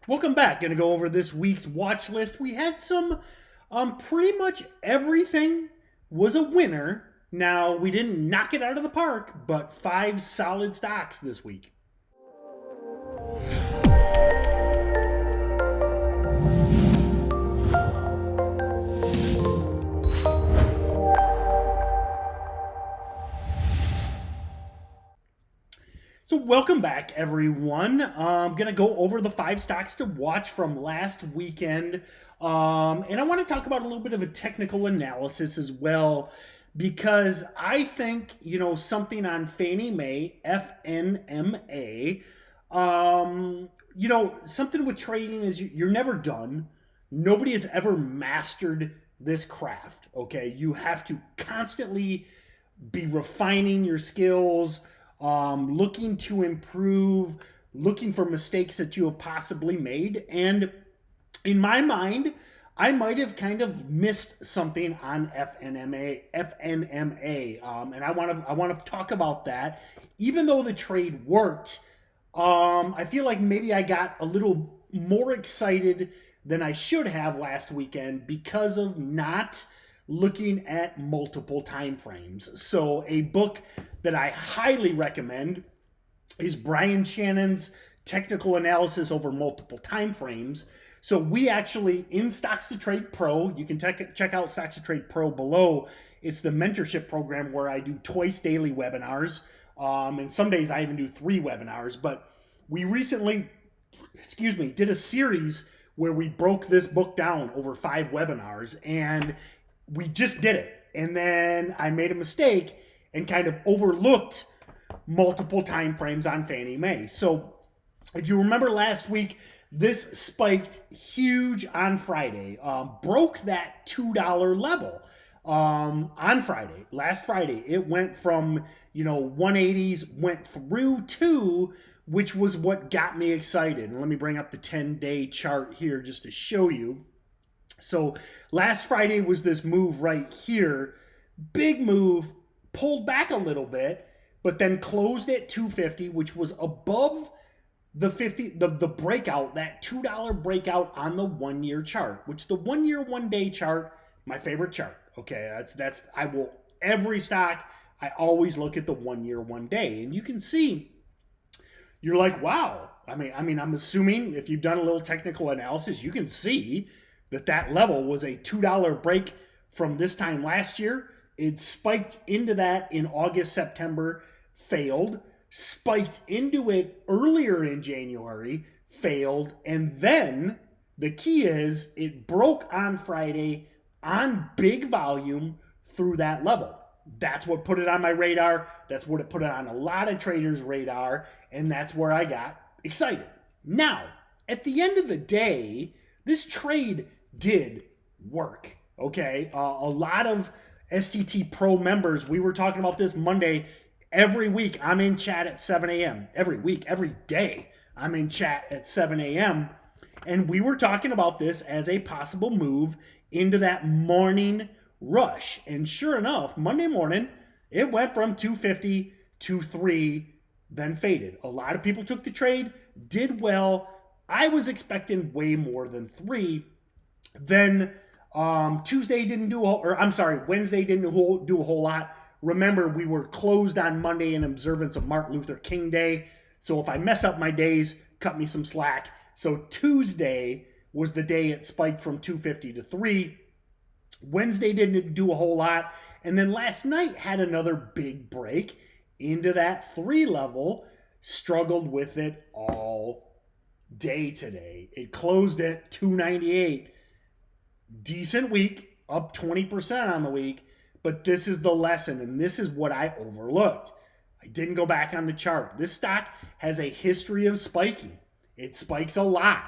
Welcome back. Going to go over this week's watch list. We had some, pretty much everything was a winner. Now, we didn't knock it out of the park, but 5 solid stocks this week. So welcome back, everyone. I'm going to go over the 5 stocks to watch from last weekend. And I want to talk about a little bit of a technical analysis as well, because I think, something on Fannie Mae, FNMA, something with trading is you're never done. Nobody has ever mastered this craft, okay? You have to constantly be refining your skills, looking to improve, looking for mistakes that you have possibly made. And in my mind, I might have kind of missed something on FNMA, and I want to talk about that. Even though the trade worked, I feel like maybe I got a little more excited than I should have last weekend because of not looking at multiple time frames. So a book that I highly recommend is Brian Shannon's Technical Analysis Over Multiple Time Frames. So we actually, in StocksToTrade Pro, you can check out StocksToTrade Pro below. It's the mentorship program where I do twice daily webinars. And some days I even do 3 webinars. But we recently, did a series where we broke this book down over 5 webinars. And we just did it. And then I made a mistake and kind of overlooked multiple time frames on Fannie Mae. So if you remember last week, this spiked huge on Friday, broke that $2 level on Friday. Last Friday, it went from 180s, went through 2, which was what got me excited. And let me bring up the 10-day chart here just to show you. So last Friday was this move right here, big move, pulled back a little bit, but then closed at 250, which was above the 50, the breakout, that $2 breakout on the 1-year chart, which the 1-year, 1-day chart, my favorite chart. Okay, every stock, I always look at the 1-year, 1-day, and you can see, you're like, wow. I mean, I'm assuming if you've done a little technical analysis, you can see that level was a $2 break from this time last year. It spiked into that in August, September, failed, spiked into it earlier in January, failed, and then the key is it broke on Friday on big volume through that level. That's what put it on my radar. That's what it put it on a lot of traders' radar, and that's where I got excited. Now, at the end of the day, this trade did work, okay? A lot of STT Pro members, we were talking about this Monday. Every week, I'm in chat at 7 a.m. Every week, every day, I'm in chat at 7 a.m. And we were talking about this as a possible move into that morning rush. And sure enough, Monday morning, it went from 250 to 3, then faded. A lot of people took the trade, did well. I was expecting way more than 3. Then Wednesday didn't do a whole lot. Remember, we were closed on Monday in observance of Martin Luther King Day. So if I mess up my days, cut me some slack. So Tuesday was the day it spiked from 250 to 3. Wednesday didn't do a whole lot. And then last night had another big break into that 3 level. Struggled with it all day today. It closed at 298. Decent week, up 20% on the week, but this is the lesson, and this is what I overlooked. I didn't go back on the chart. This stock has a history of spiking. It spikes a lot,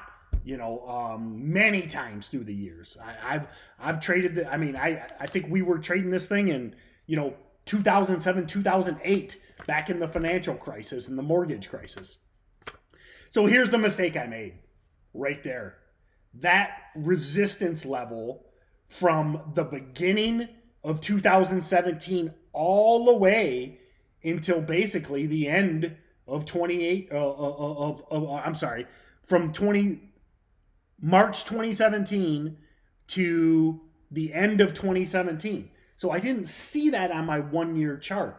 many times through the years. I've traded. I think we were trading this thing in 2007, 2008, back in the financial crisis and the mortgage crisis. So here's the mistake I made, right there. That resistance level from the beginning of 2017 all the way until basically the end of 28 from March 2017 to the end of 2017. So I didn't see that on my 1 year chart.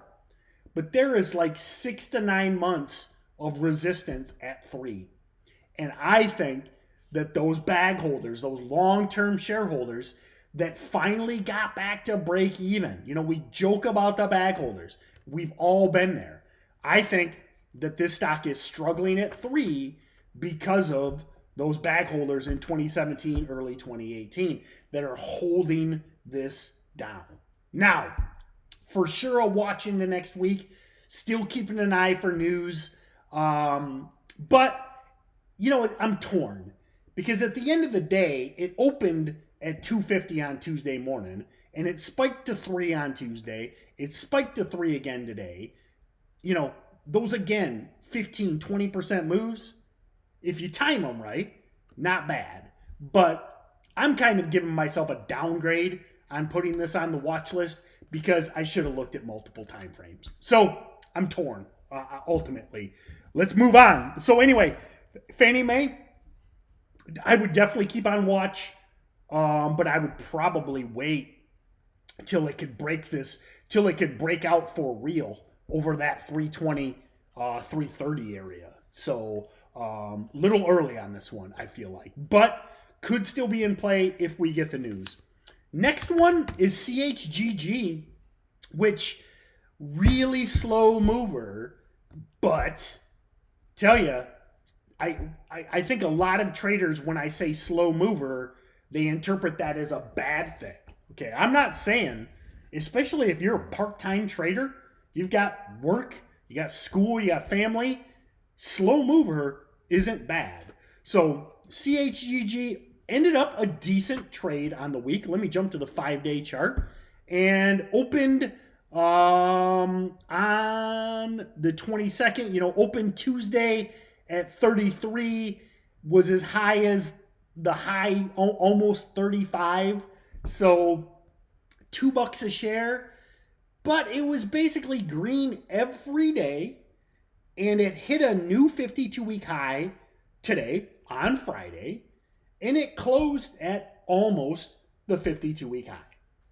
But there is like 6 to 9 months of resistance at 3. And I think that those bag holders, those long-term shareholders that finally got back to break even, we joke about the bag holders. We've all been there. I think that this stock is struggling at 3 because of those bag holders in 2017, early 2018 that are holding this down. Now, for sure, I'll watch into next week. Still keeping an eye for news. But, I'm torn. Because at the end of the day, it opened at 250 on Tuesday morning. And it spiked to 3 on Tuesday. It spiked to 3 again today. Those again, 15, 20% moves. If you time them right, not bad. But I'm kind of giving myself a downgrade on putting this on the watch list because I should have looked at multiple time frames. So I'm torn, ultimately. Let's move on. So anyway, Fannie Mae, I would definitely keep on watch, but I would probably wait till it could break out for real over that 320, 330 area. So little early on this one, I feel like. But could still be in play if we get the news. Next one is CHGG, which really slow mover, but tell you, I think a lot of traders, when I say slow mover, they interpret that as a bad thing. Okay, I'm not saying, especially if you're a part-time trader, you've got work, you got school, you got family, slow mover isn't bad. So CHGG ended up a decent trade on the week. Let me jump to the 5-day chart and opened on the 22nd, opened Tuesday at 33, was as high as the high, almost 35. So $2 a share, but it was basically green every day. And it hit a new 52-week high today on Friday. And it closed at almost the 52-week high.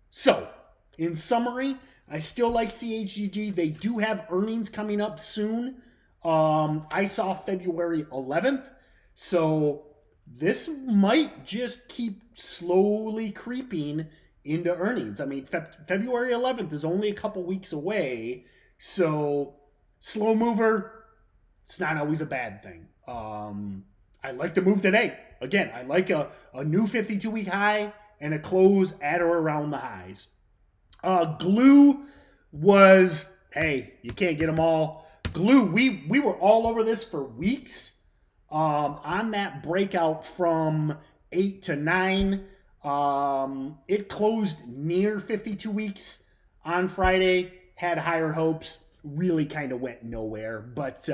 So, in summary, I still like CHGG. They do have earnings coming up soon. I saw February 11th. So, this might just keep slowly creeping into earnings. I mean, February 11th is only a couple weeks away. So, slow mover, it's not always a bad thing. I like the move today. Again, I like a new 52-week high and a close at or around the highs. GLUU was, hey, you can't get them all. GLUU, we were all over this for weeks on that breakout from 8 to 9. It closed near 52 weeks on Friday, had higher hopes, really kind of went nowhere. But,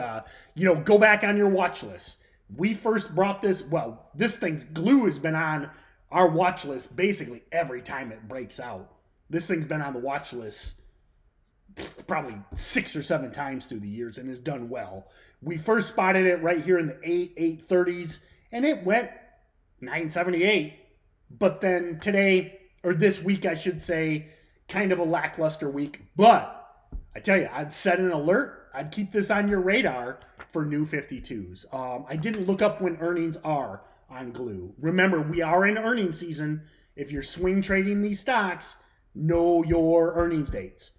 go back on your watch list. We first brought this, GLUU has been on our watch list basically every time it breaks out. This thing's been on the watch list probably 6 or 7 times through the years and has done well. We first spotted it right here in the 830s, and it went 978. But then today, or this week, I should say, kind of a lackluster week. But I tell you, I'd set an alert. I'd keep this on your radar for new 52s. I didn't look up when earnings are on GLUU. Remember, we are in earnings season. If you're swing trading these stocks, know your earnings dates.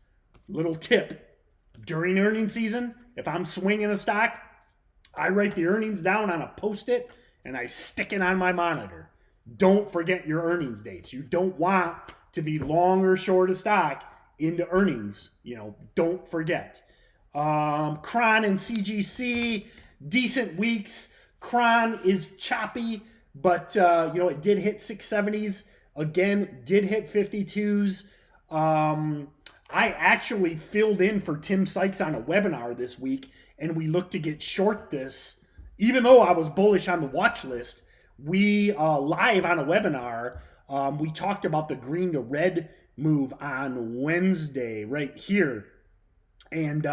Little tip, during earnings season, if I'm swinging a stock, I write the earnings down on a Post-it and I stick it on my monitor. Don't forget your earnings dates. You don't want to be long or short a stock into earnings. Don't forget. Cron and CGC, decent weeks. Cron is choppy, but it did hit 670s. Again, did hit 52s. I actually filled in for Tim Sykes on a webinar this week, and we looked to get short this. Even though I was bullish on the watch list, we live on a webinar, we talked about the green to red move on Wednesday right here. And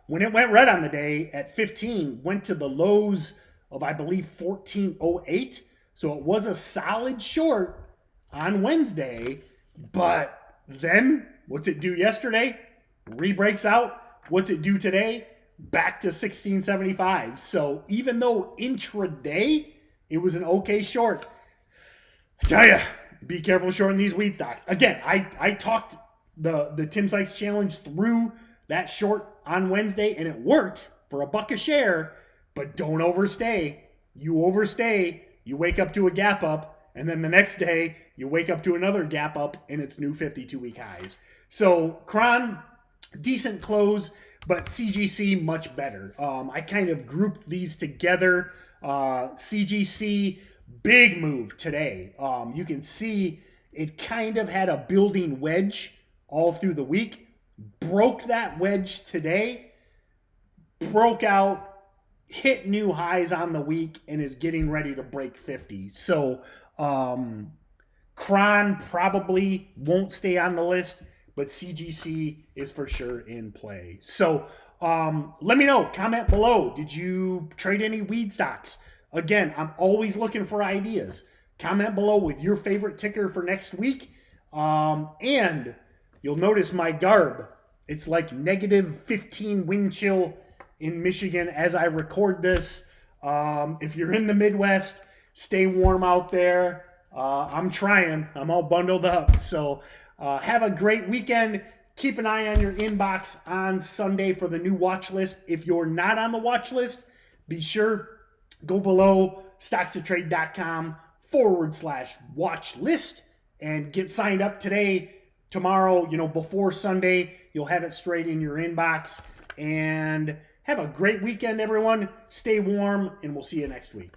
when it went red on the day at 15, went to the lows of, I believe, 1408. So it was a solid short on Wednesday, but then what's it do yesterday? Re-breaks out. What's it do today? Back to 1675. So even though intraday it was an okay short, I tell you, be careful shorting these weed stocks. Again, I talked the Tim Sykes challenge through that short on Wednesday, and it worked for $1 a share, but don't overstay. You overstay, you wake up to a gap up, and then the next day you wake up to another gap up and it's new 52-week highs. So Cron, decent close, but CGC much better. I kind of grouped these together. CGC, big move today. You can see it kind of had a building wedge all through the week. Broke that wedge today, broke out, hit new highs on the week, and is getting ready to break 50. So Cron probably won't stay on the list, but CGC is for sure in play. So let me know, comment below. Did you trade any weed stocks? Again, I'm always looking for ideas. Comment below with your favorite ticker for next week. And you'll notice my garb. It's like -15 wind chill in Michigan as I record this. If you're in the Midwest, stay warm out there. I'm trying. I'm all bundled up. So have a great weekend. Keep an eye on your inbox on Sunday for the new watch list. If you're not on the watch list, be sure go below StocksToTrade.com/watch list and get signed up today. Tomorrow, before Sunday, you'll have it straight in your inbox. And have a great weekend, everyone. Stay warm, and we'll see you next week.